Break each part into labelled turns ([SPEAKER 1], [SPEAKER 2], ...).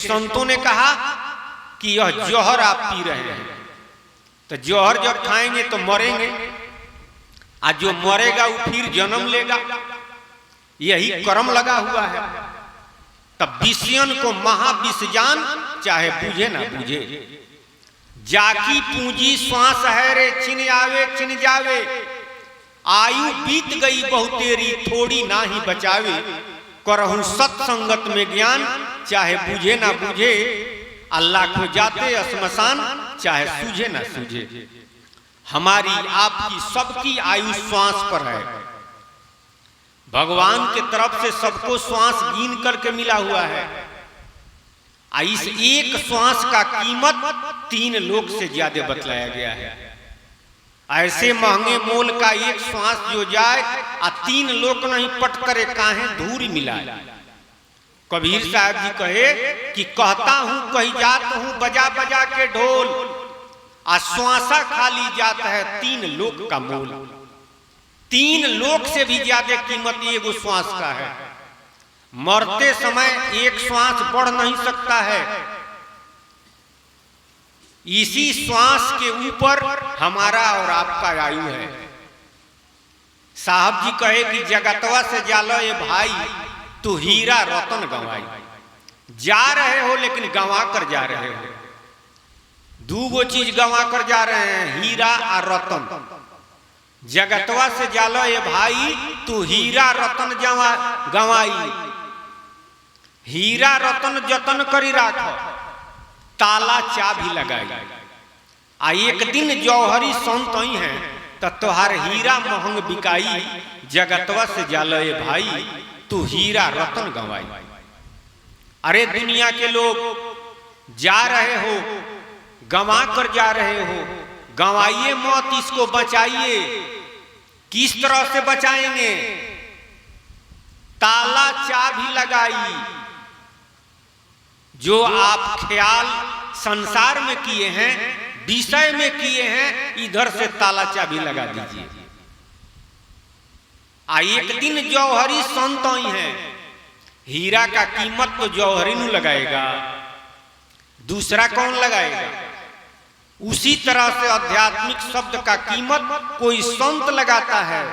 [SPEAKER 1] संतों ने कहा कि यह जौहर आप पी रहे हैं, तो जौहर जब खाएंगे तो मरेंगे, और जो मरेगा वो फिर जन्म लेगा, यही कर्म लगा हुआ है। तब विषयन को महाविष जान, चाहे बुझे ना बुझे। जाकी पूंजी श्वास है रे, छिन आवे छिन जावे। आयु बीत गई बहुतेरी, थोड़ी ना ही बचावे। करहूं सत्संगत में ज्ञान, चाहे बुझे ना बुझे। अल्लाह को जाते श्मशान, चाहे सूझे ना सूझे। हमारी आपकी सबकी आयु श्वास पर है। भगवान के तरफ से सबको श्वास गिन करके मिला हुआ है। इस एक श्वास का कीमत 3 लोक से ज्यादा बतलाया गया है। ऐसे महंगे मोल का एक श्वास जो जाए, 3 लोक नहीं पट करे काहे धूरी मिलाए। कबीर साहब जी कहे कि कहता हूं कहीं जात हूं बजा बजा के ढोल, श्वासा खाली जाता है 3 लोक का मोल। 3 लोक से भी ज्यादा कीमत एगो श्वास का है। मरते समय एक श्वास बढ़ नहीं सकता है। इसी श्वास के ऊपर हमारा और आपका आयु है। साहब जी कहे कि जगतवा से जालो ये भाई, तू हीरा रतन गंवाई। जा रहे हो लेकिन गंवा कर जा रहे हो। 2 चीज गंवा कर जा रहे हैं, हीरा और रतन। जगतवा से जालो ये भाई, तू हीरा रतन गंवाई। हीरा रतन जतन करी राख, ताला चाबी लगाई। एक दिन जौहरी संत ही है, तो तोहार हीरा महंग बिकाई। जगतवा से जालो ये भाई, तू हीरा रतन गंवाई। अरे दुनिया के लोग जा रहे हो, गंवा कर जा रहे हो, गंवाइए मत, इसको बचाइए। किस तरह से बचाएंगे? ताला चाबी लगाई। जो आप ख्याल संसार में किए हैं, विषय में किए हैं, इधर से ताला चाबी लगा दीजिए। एक दिन जौहरी संत ही है। हीरा का कीमत तो जौहरी नु लगाएगा, दूसरा कौन लगाएगा? उसी तरह से आध्यात्मिक शब्द का कीमत कोई संत लगाता है।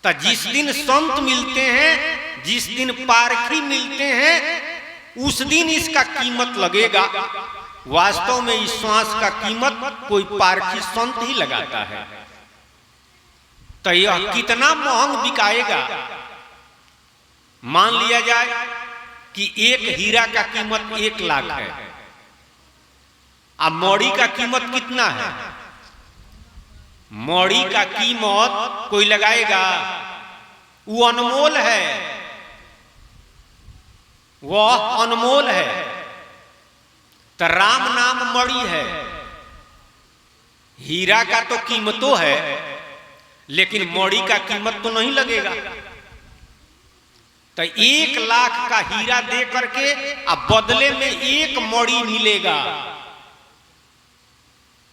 [SPEAKER 1] तो जिस दिन संत मिलते हैं, जिस दिन पारखी मिलते हैं, उस दिन इसका कीमत लगेगा। वास्तव में इस श्वास का कीमत कोई पारखी संत ही लगाता है। तो यह कितना महंग बिकाएगा? मान लिया जाए कि एक हीरा का कीमत 1 लाख है। अब मौड़ी का कीमत कितना है? मौड़ी का कीमत कोई लगाएगा? वो अनमोल है, वह अनमोल है। तो राम नाम मणि है। हीरा का तो कीमतो है, लेकिन मौड़ी का कीमत तो नहीं लगेगा। तो 1 लाख का हीरा दे करके अब बदले में 1 मौड़ी मिलेगा।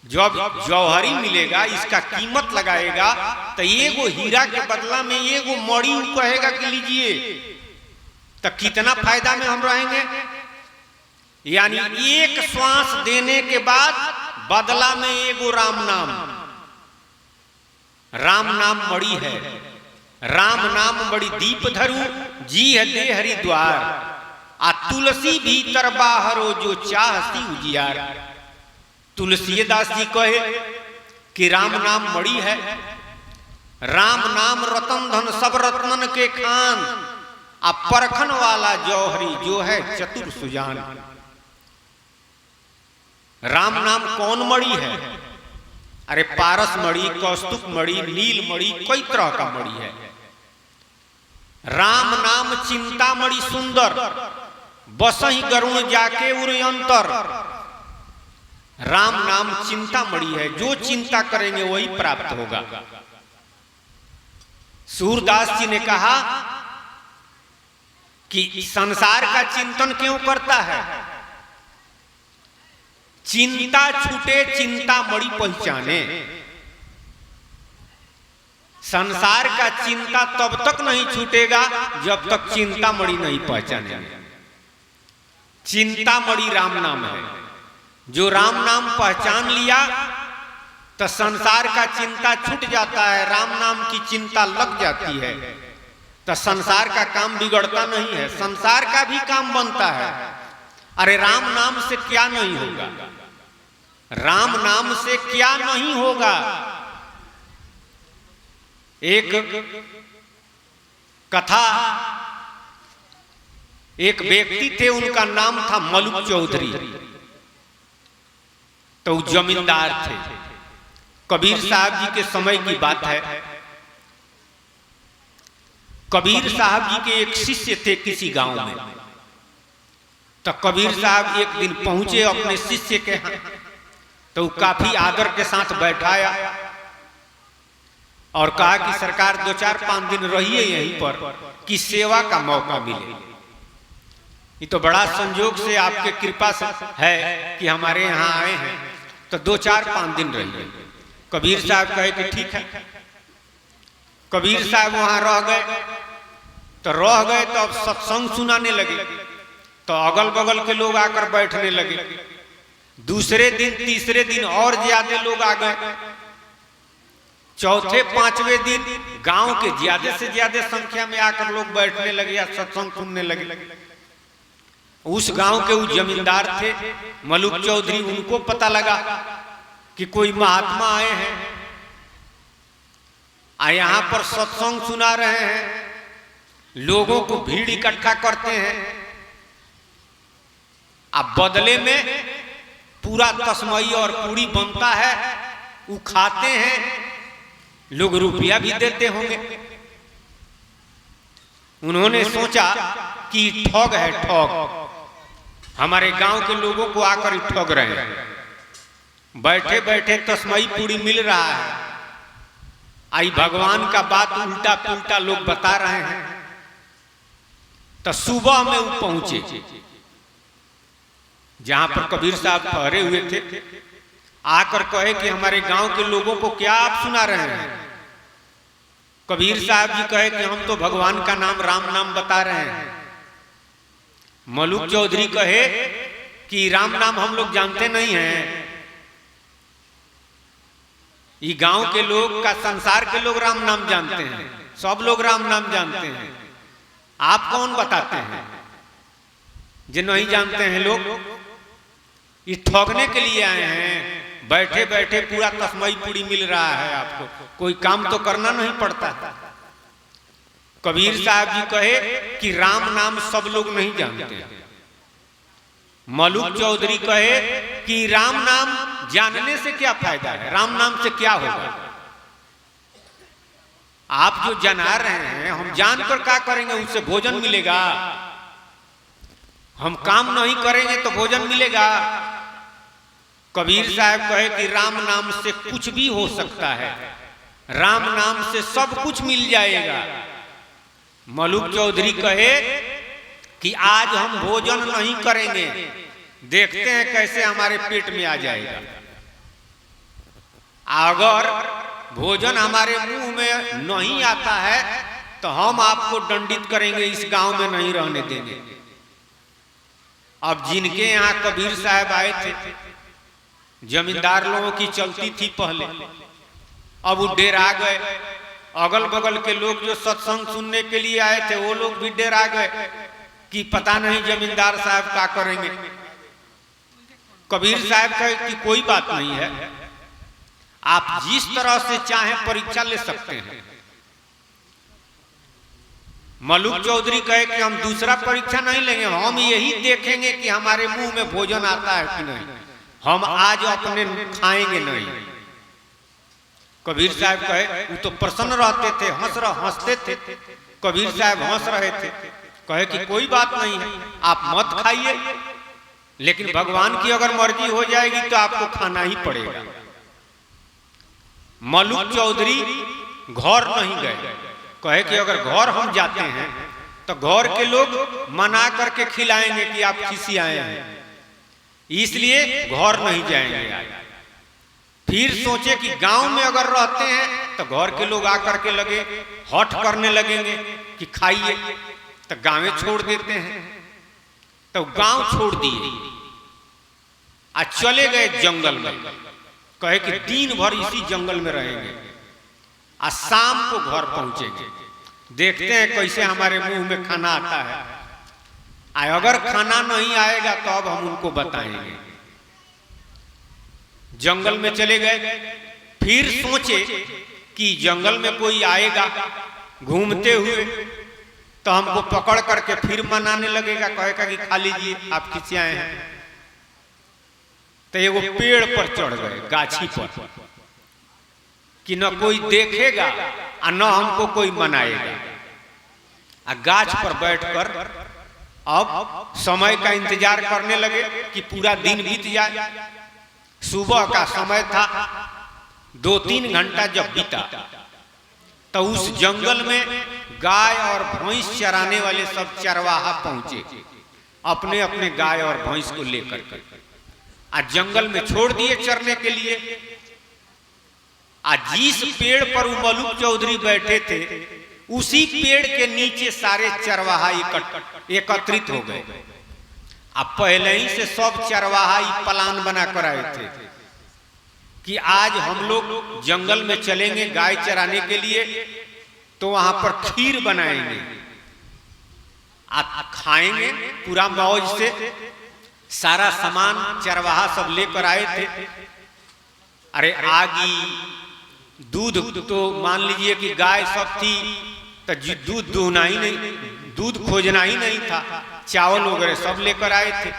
[SPEAKER 1] जब जौहरी मिलेगा, इसका कीमत लगाएगा, तो एगो हीरा के बदला में एगो मौड़ी कहेगा कि लीजिए। तो कितना फायदा में हम रहेंगे? यानी 1 श्वास देने के बाद बदला में एगो राम नाम। राम नाम बड़ी है। राम नाम बड़ी दीप धरू, जी है दे हरिद्वार। तुलसी भीतर बाहरो, जो चाहती उजियार। तुलसीदास जी कहे कि राम नाम बड़ी है। राम नाम रतन धन, सब रत्नन के खान। परखन वाला जौहरी, जो है चतुर सुजान। राम नाम कौन मणि है? अरे पारस मणि, कौस्तुभ मणि, नील मणि, कई तरह का मणि है। राम नाम चिंता मणि सुंदर, बसहि गरुण जाके उर अंतर। राम नाम चिंता मणि है, जो चिंता करेंगे वही प्राप्त होगा। सूरदास जी ने कहा कि संसार का चिंतन क्यों करता है? चिंता छूटे चिंता मणि पहचाने। संसार का चिंता तब तक नहीं छूटेगा जब तक चिंता मणि नहीं पहचाने। चिंतामणि राम नाम है। जो राम नाम पहचान लिया तो संसार का चिंता छूट जाता है, राम नाम की चिंता लग जाती है तो संसार का काम बिगड़ता नहीं है, संसार का भी काम बनता है। अरे राम नाम से क्या नहीं होगा, राम नाम से क्या नहीं होगा। एक कथा, एक व्यक्ति थे, उनका नाम था मलुक चौधरी। तो जमींदार थे। कबीर साहब जी के समय की बात है। कबीर साहब जी के एक शिष्य थे किसी गांव में। तो कबीर साहब एक दिन पहुंचे अपने शिष्य के यहाँ, तो काफी आदर के साथ बैठाया और कहा कि सरकार 2-4-5 दिन रहिए यहीं पर कि सेवा का मौका मिले। ये तो बड़ा संजोग से आपके कृपा से है कि हमारे यहाँ आए हैं, तो 2-4-5 दिन रहिए। कबीर साहब कहे कि ठीक है। कबीर साहब वहां रह गए तो अब सत्संग सुनाने लगे, तो अगल बगल के लोग आकर बैठने लगे। दूसरे दिन तीसरे दिन और ज्यादा लोग आ गए। चौथे पांचवें दिन गांव के ज्यादा से ज्यादा संख्या में आकर लोग बैठने लगे या सत्संग सुनने लगे। उस गांव के वो जमींदार थे मलुक चौधरी, उनको पता लगा कि कोई महात्मा आए हैं, यहाँ पर सत्संग सुना रहे हैं, लोगों को भीड़ इकट्ठा करते हैं, अब बदले में पूरा तस्मई और पूरी बनता है, वो खाते हैं, लोग रुपया भी देते होंगे। उन्होंने सोचा कि ठग है, ठग, हमारे गांव के लोगों को आकर ठग रहे हैं। बैठे बैठे तस्मई पूरी मिल रहा है, आई भगवान का बात उल्टा पुल्टा लोग बता रहे हैं। तो सुबह में वो पहुंचे जहां पर कबीर साहब ठहरे हुए थे। आकर कहे कि हमारे गांव के लोगों को क्या आप सुना रहे हैं। कबीर साहब जी कहे कि हम तो भगवान का नाम, राम नाम बता रहे हैं। मलुक चौधरी कहे कि राम नाम हम लोग जानते नहीं हैं, ये गांव के लोग का, संसार के लोग राम नाम जानते हैं, सब लोग राम नाम जानते हैं, आप कौन बताते हैं जो नहीं जानते हैं लोग। ये ठगने के लिए आए हैं, बैठे बैठे पूरा तस्मई पूरी मिल रहा है, आपको कोई काम तो करना नहीं पड़ता। कबीर साहब जी कहे कि राम नाम सब लोग नहीं जानते। मलुक चौधरी कहे कि राम नाम जानने से क्या फायदा है, राम नाम से क्या होगा। आप जो जना रहे हैं, हम जानकर क्या करेंगे, उससे भोजन मिलेगा। हम काम नहीं करेंगे तो भोजन मिलेगा। कबीर साहब कहे कि राम नाम से कुछ भी हो सकता है, राम नाम से सब कुछ मिल जाएगा। मलुक चौधरी कहे कि आज हम भोजन नहीं करेंगे, देखते हैं कैसे हमारे पेट में आ जाएगा। अगर भोजन हमारे मुंह में नहीं आता है तो हम आपको दंडित करेंगे, इस गांव में नहीं रहने देंगे। अब जिनके यहाँ कबीर साहब आए थे, जमींदार लोगों की चलती थी पहले, अब वो डेरा गए। अगल बगल के लोग जो सत्संग सुनने के लिए आए थे वो लोग भी डेरा गए कि पता नहीं जमींदार साहब क्या करेंगे। कबीर साहब कहे कि कोई बात नहीं है, आप जिस तरह से चाहें परीक्षा ले सकते हैं। मलुक चौधरी कहे कि हम दूसरा परीक्षा नहीं लेंगे, हम यही देखेंगे कि हमारे मुंह में भोजन आता है कि नहीं, हम आज अपने खाएंगे नहीं। कबीर साहब कहे, वो तो प्रसन्न रहते थे, हंसते थे। कबीर साहब हंस रहे थे, कहे कि कोई बात नहीं है, आप मत खाइए, लेकिन भगवान की अगर मर्जी हो जाएगी तो आपको खाना ही पड़ेगा। मलुक चौधरी घर नहीं गए, कहे कि अगर घर हम जाते हैं तो घर के लोग मना करके खिलाएंगे कि आप किसी आए हैं, इसलिए घर नहीं जाएंगे। फिर सोचे कि गांव में अगर रहते हैं तो घर के लोग आकर के लगे हठ करने लगेंगे कि खाइए, तो गांव छोड़ देते हैं। तो गांव छोड़ दिए आज चले गए जंगल में, कहे कि दिन भर इसी जंगल में रहेंगे, आज शाम को घर पहुंचेंगे, देखते हैं कैसे हमारे मुंह में खाना आता है, अगर खाना नहीं आएगा तो अब हम उनको बताएंगे। जंगल में चले गए, फिर सोचे कि जंगल में कोई आएगा घूमते हुए तो हमको पकड़ करके फिर मनाने लगेगा, कहेगा कि खा लीजिए आप किससे आए हैं। तो एगो पेड़ पर चढ़ गए, गाछी पर, कि न कोई देखेगा और न हमको कोई मनाएगा। आ गाछ पर बैठकर अब समय का इंतजार करने लगे कि पूरा दिन बीत जाए। सुबह का समय था, 2-3 घंटा जब बीता तो उस जंगल में गाय और भैंस चराने वाले सब चरवाहा पहुंचे, अपने अपने गाय और भैंस को लेकर के आज जंगल में छोड़ दिए चरने के लिए। आज जिस पेड़ पर मलुक चौधरी बैठे थे उसी पेड़ के नीचे सारे चरवाहा एकत्रित हो गए। अब पहले ही से सब चरवाहा प्लान बना कर आए थे कि आज हम लोग जंगल में चलेंगे गाय चराने के लिए, तो वहां पर खीर बनाएंगे, आप खाएंगे पूरा मौज से। सारा सामान चरवाहा सब लेकर आए थे। अरे आगी दूध तो मान लीजिए कि गाय सब थी तो दूध दूहना ही नहीं, दूध खोजना ही नहीं था, चावल वगैरह सब लेकर आए थे।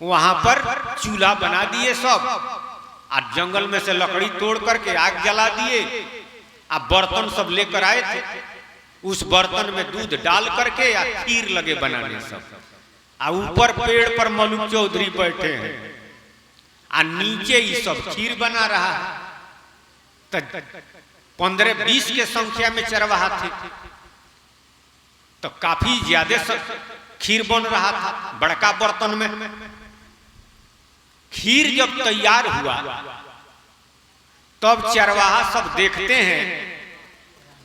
[SPEAKER 1] वहां पर चूल्हा बना दिए सब, आज जंगल में से लकड़ी तोड़ करके आग जला दिए। अब बर्तन सब लेकर आए थे, उस बर्तन में दूध डाल करके या खीर लगे बनाने सब। आ ऊपर पेड़ पर मलुक चौधरी बैठे हैं, आ नीचे ही सब खीर बना रहा है। तो 15-20 के संख्या में चरवाहा थे, तो काफी ज्यादा खीर बन रहा था बड़का बर्तन में। खीर जब तैयार हुआ तब चरवाहा सब देखते हैं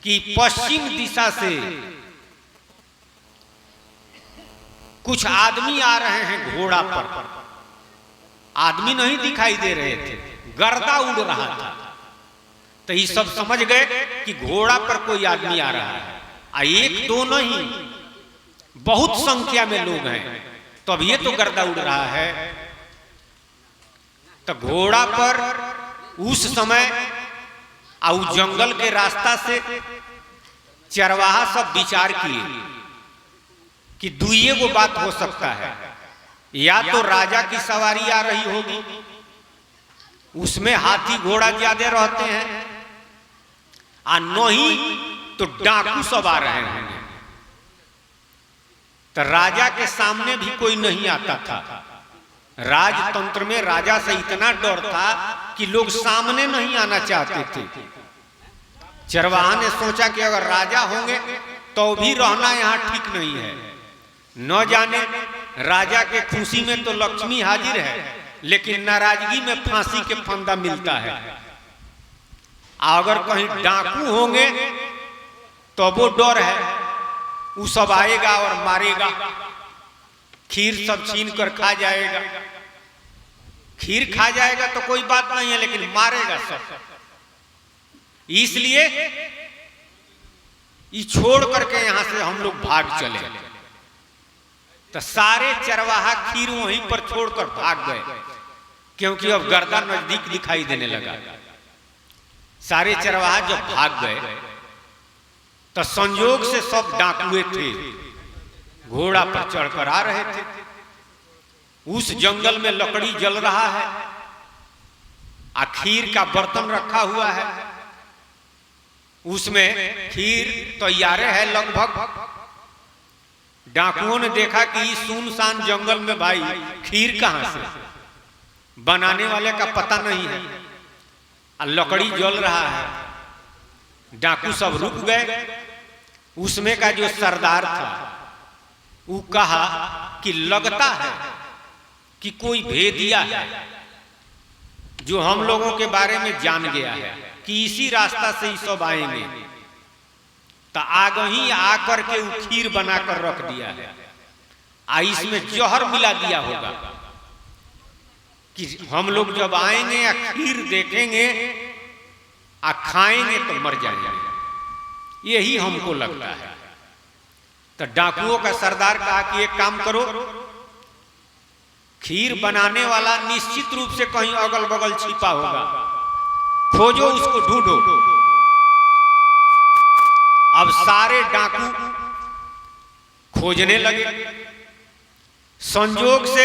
[SPEAKER 1] कि पश्चिम दिशा से कुछ आदमी आ रहे हैं घोड़ा पर। आदमी नहीं दिखाई दे रहे थे, गर्दा उड़ रहा था। तो ये सब समझ गए कि घोड़ा पर कोई आदमी आ रहा है, एक दो नहीं बहुत संख्या में लोग हैं, तो अब ये तो गर्दा उड़ रहा है। तो घोड़ा पर उस समय और जंगल के रास्ता से चरवाहा सब विचार किए कि दुइये को बात हो सकता है, या तो राजा की सवारी आ रही होगी, उसमें हाथी घोड़ा ज्यादा रहते हैं, और नहीं तो डाकू सब आ रहे होंगे। तो राजा के सामने भी कोई नहीं आता था। राजतंत्र में राजा से इतना डर था कि लोग सामने नहीं आना चाहते थे। चरवाहा ने सोचा कि अगर राजा होंगे तो भी रहना यहाँ ठीक नहीं है, न जाने राजा के खुशी में तो लक्ष्मी हाजिर है, लेकिन नाराजगी में फांसी के फंदा मिलता है। अगर कहीं डाकू होंगे तो वो डर है, वो सब आएगा और मारेगा, खीर सब छीन कर खा जाएगा। खीर खा जाएगा तो कोई बात नहीं है, लेकिन मारेगा सब। इसलिए ये छोड़ करके यहां से हम लोग भाग चले। तो सारे चरवाहा खीर वहीं पर छोड़कर भाग गए, क्योंकि अब गर्दा नजदीक दिखाई देने लगा। सारे चरवाहा जब भाग गए तो संयोग से सब डाकुए थे, घोड़ा पर चढ़कर आ रहे थे। उस जंगल में लकड़ी जल रहा है, खीर का बर्तन रखा हुआ है, उसमें खीर तैयार है लगभग। डाकुओं ने देखा कि इस सुनसान जंगल में भाई खीर कहां से, बनाने वाले का पता नहीं है, लकड़ी जल रहा है। डाकू सब रुक गए। उसमें का जो सरदार था वो कहा कि लगता है कि कोई भेदिया है जो हम लोगों के बारे में जान गया है कि इसी रास्ता से ही सब आएंगे। तो आग ही आकर के वो खीर बनाकर रख दिया है। इसमें जहर मिला दिया होगा कि हम लोग जब आएंगे या खीर देखेंगे आ खाएंगे तो मर जाएंगे। यही हमको लगता है। तो डाकुओं का सरदार कहा कि एक काम करो, खीर बनाने वाला निश्चित रूप से कहीं अगल बगल छिपा होगा, खोजो उसको, ढूंढो। अब सारे डाकू खोजने लगे। संजोग से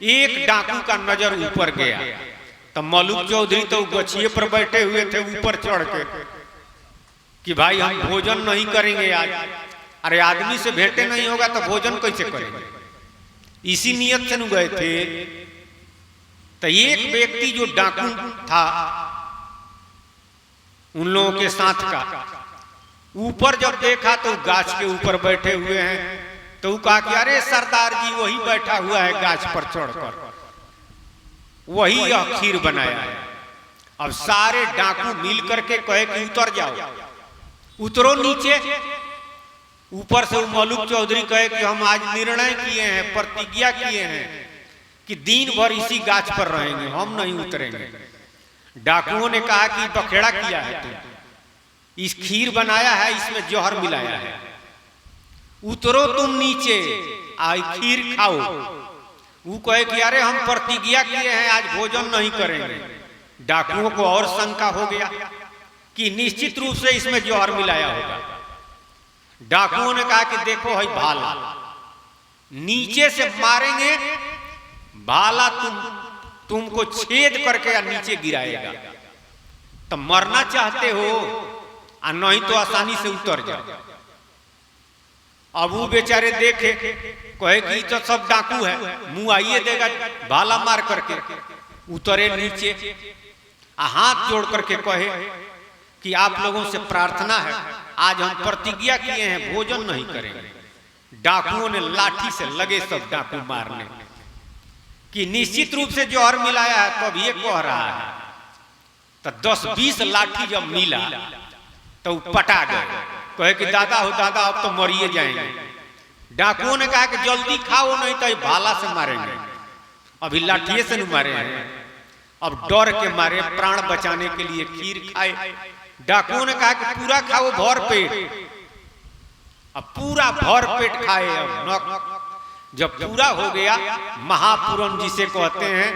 [SPEAKER 1] एक डाकू का नजर ऊपर गया, तो मलुक चौधरी तो गछिए पर बैठे हुए थे ऊपर चढ़ के कि भाई हम भोजन नहीं करेंगे आज। अरे आदमी से भेंटे नहीं होगा तो भोजन कैसे करेंगे? इसी नियत से न गए थे। तो एक व्यक्ति जो डाकू था उन लोगों के साथ का, ऊपर जब देखा तो गाछ के ऊपर बैठे हुए हैं, तो कहा कि अरे सरदार जी वही बैठा हुआ है गाछ पर चढ़कर, वही यह खीर बनाया है। अब सारे डाकू मिल करके कहे कि उतर जाओ, उतरो नीचे। ऊपर से मलुक चौधरी कहे कि हम आज निर्णय किए हैं, प्रतिज्ञा किए हैं कि दिन भर इसी गाछ पर रहेंगे, हम नहीं उतरेंगे। डाकुओं ने कहा कि बखेड़ा किया है तुम, इस खीर बनाया है, इसमें जहर मिलाया है, उतरो तुम नीचे, आई खीर खाओ। वो कहे कि अरे हम प्रतिज्ञा किए हैं आज भोजन नहीं करेंगे। डाकुओं को और शंका हो गया कि निश्चित रूप से इसमें जहर मिलाया होगा। डाकुओं ने कहा कि देखो है भाला, नीचे से मारेंगे, भाला तुमको छेद करके या नीचे गिराएगा। तो मरना चाहते हो और नहीं तो आसानी से उतर जाओ। अब वो बेचारे देखे, कहे कि तो सब डाकू है, मुंह आइए देगा भाला मार करके। उतरे नीचे, हाथ जोड़ करके कहे कि आप लोगों से प्रार्थना है, आज हम प्रतिज्ञा किए हैं भोजन नहीं करेंगे। डाकुओं ने लाठी से लगे सब डाकू मारने कि निश्चित रूप से जहर मिलाया है। तब ये कह रहा है, तो 10-20 लाठी जब मिला तो पटा गए, कहे कि दादा हो दादा अब तो मरिए जाएंगे। डाकुओं ने कहा कि जल्दी खाओ नहीं तो भाला से मारेंगे। अभी लाठिए से नहीं मारे हैं, अब डर के मारे प्राण बचाने के लिए खीर खाए। डाकुओं ने कहा कि पूरा खाओ भर पेट। अब पूरा भर पेट खाए। अब जब पूरा हो गया, महापूरन जिसे कहते हैं,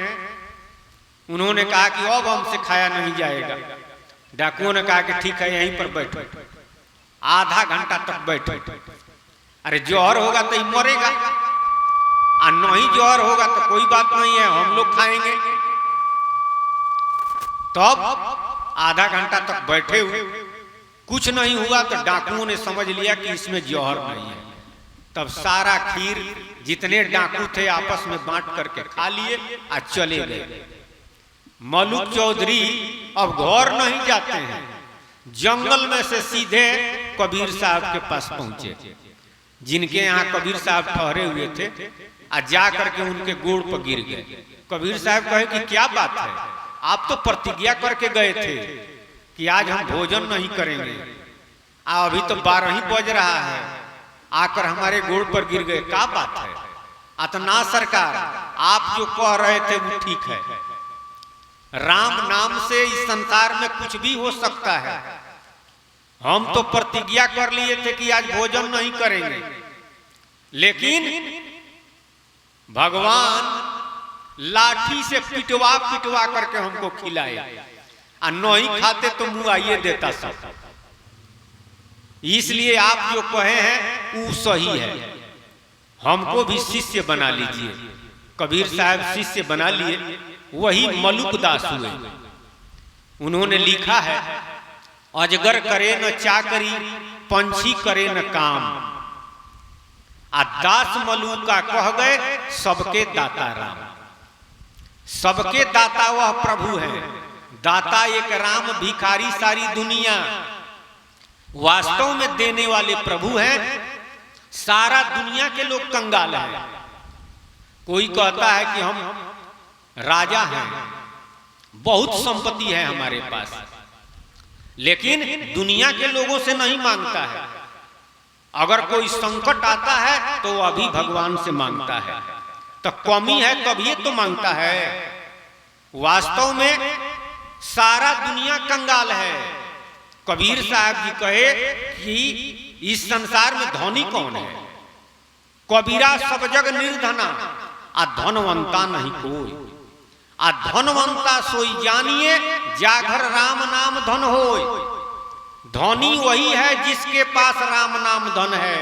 [SPEAKER 1] उन्होंने कहा कि अब हमसे खाया नहीं जाएगा। डाकुओं ने कहा कि ठीक है यहीं पर बैठो। आधा घंटा तक बैठो। अरे जहर होगा तो ही मरेगा, और नहीं जहर होगा तो कोई बात नहीं है, हम लोग खाएंगे। तब आधा घंटा तक बैठे हुए, कुछ नहीं हुआ। तो डाकुओं ने समझ लिया कि इसमें जहर नहीं है। तब सारा खीर जितने डाकू थे आपस में बांट करके खा लिए और चले गए। मलुक चौधरी अब घर नहीं जाते हैं, जंगल में से सीधे कबीर साहब के पास पहुंचे, जिनके यहाँ कबीर साहब ठहरे हुए थे, और जा करके उनके गोड़ पर गिर गए। कबीर साहब कहे कि क्या बात है, आप तो प्रतिज्ञा करके गए थे कि आज हम भोजन नहीं करेंगे, अभी तो 12 ही बज रहा है, आकर हमारे गोड़ पर गिर गए, क्या बात है? अतना सरकार, आप जो कह रहे थे वो ठीक है, राम नाम से इस संसार में कुछ भी हो सकता है। हम तो प्रतिज्ञा कर लिए थे कि आज भोजन नहीं करेंगे, लेकिन भगवान लाठी से पिटवा पिटवा करके हमको खिलाए, और नहीं खाते तो मुंह आइए देता सब। इसलिए आप जो कहे हैं वो सही है, हमको भी शिष्य बना लीजिए। कबीर साहब शिष्य बना लिए, वही मलुक दास हुए। उन्होंने लिखा है, अजगर करे न चाकरी, पंछी करे न काम, आ दास मलुका कह गए सबके दाता राम। सबके दाता वह प्रभु है, दाता एक राम, भिखारी सारी दुनिया। वास्तव में देने वाले प्रभु हैं, सारा दुनिया के लोग कंगाल हैं। कोई कहता है कि हम राजा हैं, बहुत संपत्ति है हमारे पास, लेकिन दुनिया के लोगों से नहीं मांगता है। अगर कोई संकट आता है तो अभी भगवान से मांगता है, तो कमी है तभी तो मांगता है। वास्तव में सारा दुनिया कंगाल है। कबीर साहब जी कहे कि इस संसार में धनी कौन है? कबीरा सब जग निर्धना, आ धनवंता नहीं कोई। आ धनवंता सोई जानिए, जागर राम नाम धन होय। धनी वही है जिसके पास राम नाम धन है,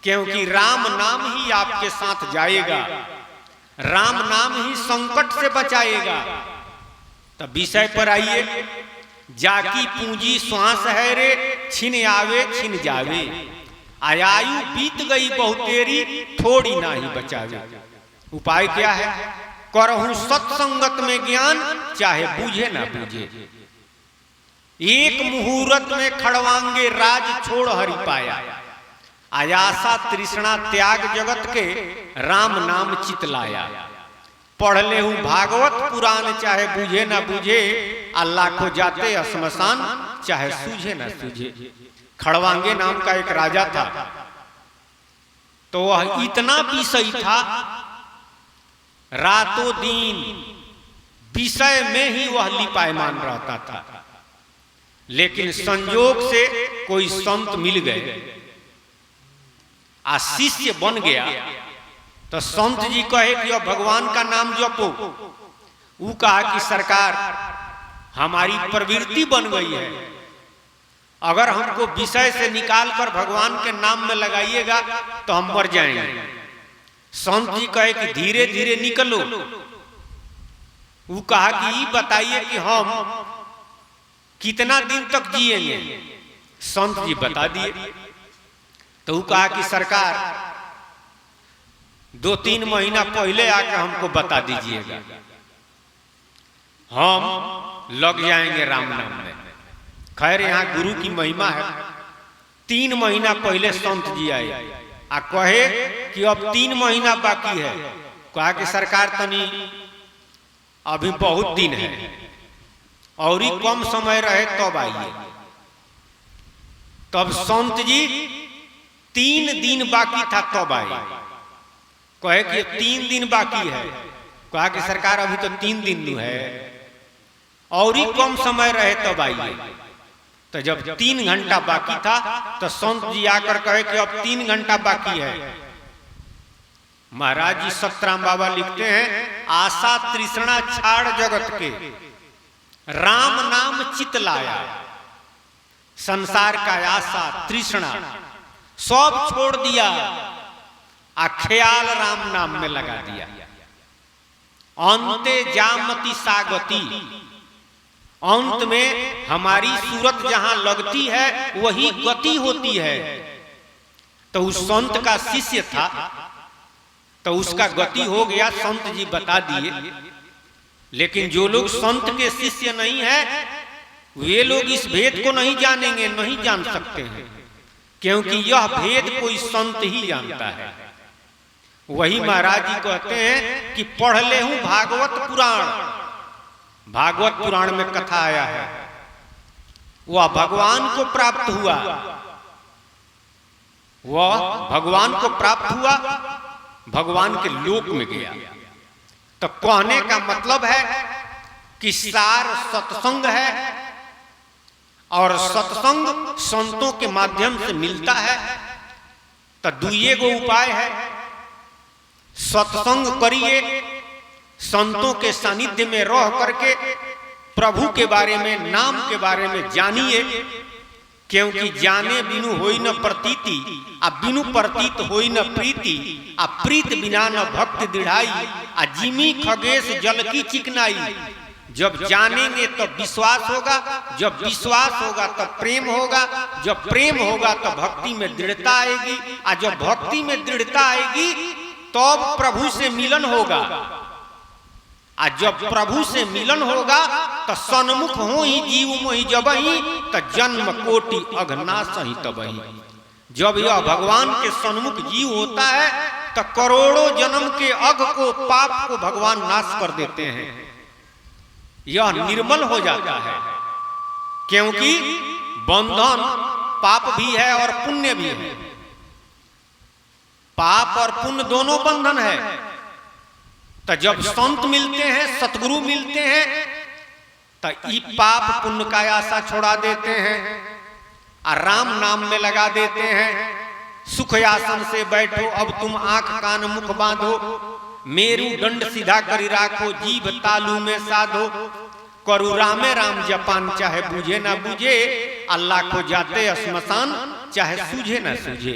[SPEAKER 1] क्योंकि राम नाम ही आपके साथ जाएगा, राम नाम ही संकट से बचाएगा। तो विषय पर आइए। जाकी पूंजी श्वास है रे, छिन आवे छिन जावे। आयु बीत गई बहुतेरी, थोड़ी ना ही बचावे। उपाय क्या है? करहूं सत्संगत में ज्ञान, चाहे बूझे ना बूझे। एक मुहूर्त में खड़वांगे राज छोड़ हरि पाया। आयासा तृष्णा त्याग जगत के, राम नाम चित लाया। पढ़ ले हूं भागवत पुराण, चाहे बूझे ना बूझे। अल्लाह को जाते श्मशान, चाहे सूझे ना सूझे। खड़वांगे नाम का एक राजा था, तो वह इतना विषय था, रातों दिन विषय में ही वह लिपायमान रहता था। लेकिन संयोग से कोई संत मिल गए, आ शिष्य बन गया। तो संत जी कहे कि अब भगवान का नाम जपो। वो कहा कि सरकार, हमारी प्रवृत्ति बन गई है, अगर हमको विषय से निकाल कर भगवान के नाम में लगाइएगा तो हम मर जाएंगे। संत जी कहे कि धीरे धीरे निकलो। वो कहा कि बताइए कि हम कितना दिन तक जिएंगे? संत जी बता दिए। तो वो कहा कि सरकार, 2-3 महीना पहले आकर हमको बता दीजिएगा, हम लग जाएंगे राम नाम में। खैर यहाँ गुरु की महिमा है। 3 महीना पहले संत जी आए आ कहे कि अब 3 महीना बाकी है। कहा कि सरकार तनी अभी बहुत दिन है, और ही कम समय रहे तब आइए। तब संत जी 3 दिन बाकी था तब आए। कहे कि 3 दिन बाकी है। कहा कि सरकार अभी तो 3 दिन है, और ही कम समय रहे तब आइए। तो जब 3 घंटा बाकी था तो संत जी आकर कहे कि अब 3 घंटा बाकी है। महाराज जी सतराम बाबा लिखते हैं, आशा तृष्णा छाड़ जगत के, राम नाम चित लाया। संसार का आशा तृष्णा सब छोड़ दिया, आ ख्याल राम नाम में लगा दिया। अंते जामति सागति, अंत में हमारी सूरत जहां लगती है वही गति होती है। तो उस संत का शिष्य था, तो उसका गति हो गया, संत जी बता दिए। लेकिन जो लोग संत के शिष्य नहीं है, वे लोग इस भेद को नहीं जानेंगे, नहीं जान सकते हैं, क्योंकि यह भेद कोई संत ही जानता है। वही महाराज जी कहते हैं कि पढ़ ले हूं भागवत पुराण। भागवत पुराण में कथा आया है, वह भगवान को प्राप्त हुआ, वह भगवान को प्राप्त हुआ, भगवान के लोक में गया। तो कहने का मतलब है कि सार सत्संग है, और सत्संग संतों के माध्यम से मिलता है। तो 2 गो उपाय है। सत्संग करिए, संतों के सानिध्य में रह करके प्रभु के बारे में, नाम के बारे में जानिए, क्योंकि जाने बिनु होई न प्रतीति, आ बिनु प्रतीत होई न प्रीति, आ प्रीत बिना न भक्ति दृढ़ाई, आ जिमी खगेश जल की चिकनाई। जब जानेंगे तो विश्वास होगा, जब विश्वास होगा तो प्रेम होगा, जब प्रेम होगा तो भक्ति में दृढ़ता आएगी, और जब भक्ति में दृढ़ता आएगी तब तो प्रभु से मिलन होगा। आ जब प्रभु से मिलन होगा तो सन्मुख हो ही जीव मोहि जबहि, तो जन्म कोटि अघनाश ही तबहि। जब यह भगवान के सन्मुख जीव होता है तो करोड़ों जन्म के अघ को, पाप को भगवान नाश कर देते हैं। यह निर्मल हो जाता है, क्योंकि बंधन पाप भी है और पुण्य भी है। पाप और पुण्य दोनों बंधन है। तो जब संत मिलते हैं, सतगुरु मिलते हैं, तो ई पाप पुण्य का आशा छोड़ा देते हैं और राम नाम में लगा देते हैं। सुख आसन से बैठो, अब तुम आंख कान मुख बांधो, मेरू दंड सीधा करी राखो, जीभ तालू में साधो, करू रामे राम जपान, चाहे बुझे ना बुझे, अल्लाह को जाते स्मशान, चाहे सूझे ना सूझे।